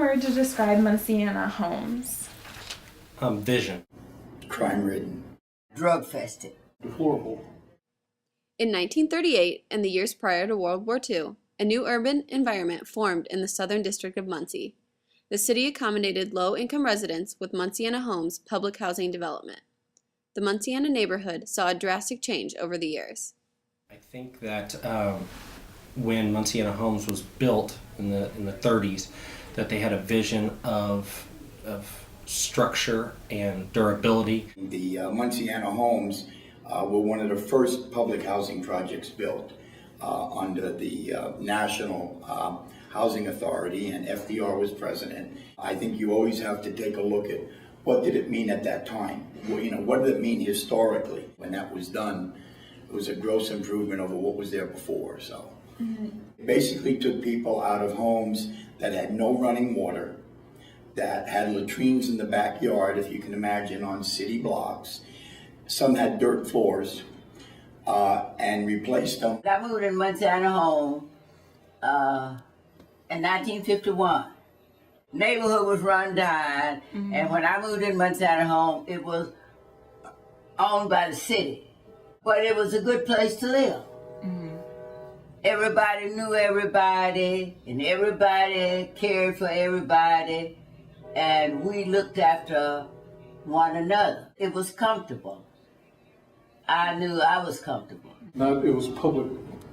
word to describe Muncie homes? Vision. Crime-ridden. Drug-fested. Deplorable. In 1938 and the years prior to World War II, a new urban environment formed in the southern district of Muncie. The city accommodated low-income residents with Muncie Homes public housing development. The Muncie neighborhood saw a drastic change over the years. I think that when Muncie Homes was built in the 30s, that they had a vision of structure and durability. The Muncie Homes were one of the first public housing projects built under the National Housing Authority, and FDR was president. I think you always have to take a look at what did it mean at that time. Well, what did it mean historically when that was done? It was a gross improvement over what was there before. So it basically took people out of homes that had no running water, that had latrines in the backyard, if you can imagine, on city blocks. Some had dirt floors, and replaced them. I moved in Muncie home in 1951. Neighborhood was run down, and when I moved in Muncie home, it was owned by the city. But it was a good place to live. Everybody knew everybody, and everybody cared for everybody, and we looked after one another. It was comfortable. I knew I was comfortable. It was public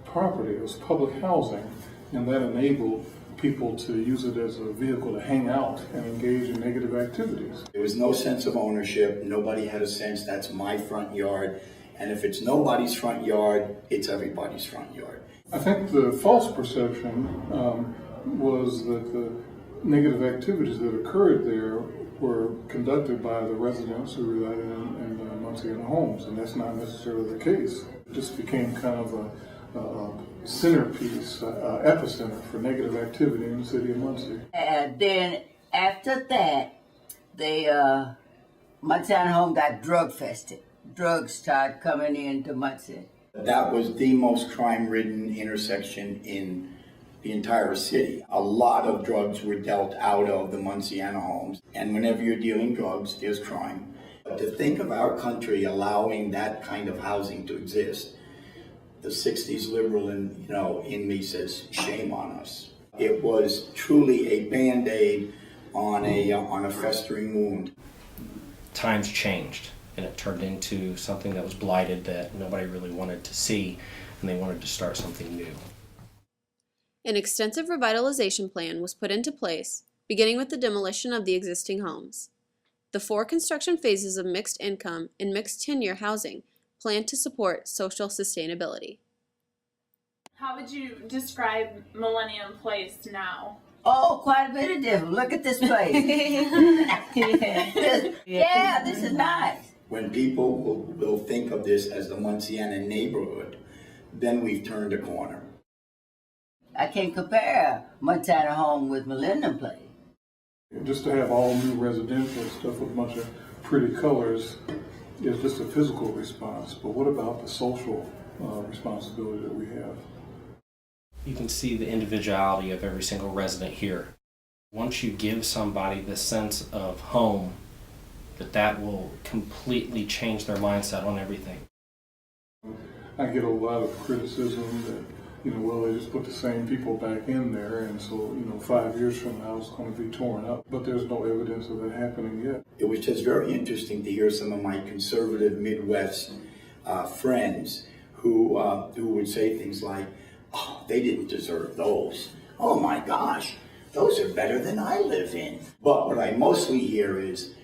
property, it was public housing, and that enabled people to use it as a vehicle to hang out and engage in negative activities. There was no sense of ownership. Nobody had a sense that's my front yard. And if it's nobody's front yard, it's everybody's front yard. I think the false perception was that the negative activities that occurred there were conducted by the residents who resided in Muncie homes, and that's not necessarily the case. It just became kind of a centerpiece, epicenter for negative activity in the city of Muncie. And then after that, the Muncie home got drug-fested. Drugs started coming into Muncie. That was the most crime-ridden intersection in the entire city. A lot of drugs were dealt out of the Muncie homes. And whenever you're dealing drugs, there's crime. But to think of our country allowing that kind of housing to exist, the 60s liberal in me says, shame on us. It was truly a Band-Aid on a festering wound. Times changed, and it turned into something that was blighted that nobody really wanted to see, and they wanted to start something new. An extensive revitalization plan was put into place, beginning with the demolition of the existing homes. The 4 construction phases of mixed income and mixed tenure housing planned to support social sustainability. How would you describe Millennium Place now? Oh, quite a bit of different. Look at this place. Yeah, this is nice. When people will think of this as the Muncie neighborhood, then we've turned a corner. I can't compare Muncie home with Millennium Place. Just to have all new residential stuff with a bunch of pretty colors is just a physical response, but what about the social responsibility that we have? You can see the individuality of every single resident here. Once you give somebody the sense of home, that will completely change their mindset on everything. I get a lot of criticism that, well, they just put the same people back in there, and so, 5 years from now it's going to be torn up. But there's no evidence of that happening yet. It was just very interesting to hear some of my conservative Midwest friends who would say things like, oh, they didn't deserve those. Oh my gosh, those are better than I live in. But what I mostly hear is,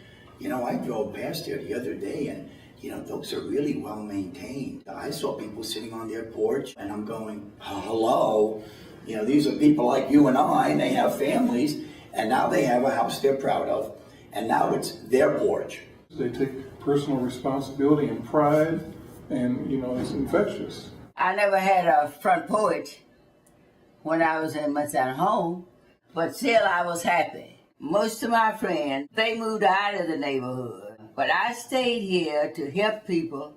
I drove past there the other day and, those are really well maintained. I saw people sitting on their porch and I'm going, oh, hello. These are people like you and I, and they have families, and now they have a house they're proud of, and now it's their porch. They take personal responsibility and pride, and, it's infectious. I never had a front porch when I was in Muncie home, but still I was happy. Most of my friends, they moved out of the neighborhood, but I stayed here to help people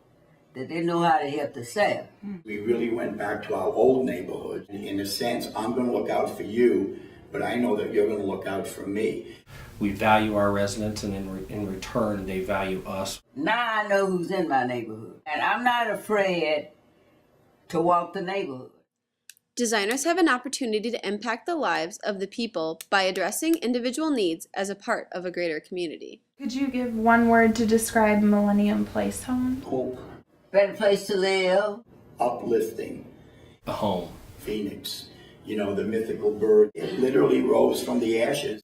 that didn't know how to help themselves. We really went back to our old neighborhood. In a sense, I'm going to look out for you but I know that you're going to look out for me. We value our residents, and in return, they value us. Now I know who's in my neighborhood, and I'm not afraid to walk the neighborhood. Designers have an opportunity to impact the lives of the people by addressing individual needs as a part of a greater community. Could you give one word to describe Millennium Place home? Hope. Better place to live. Uplifting. A home. Phoenix, you know, the mythical bird. It literally rose from the ashes.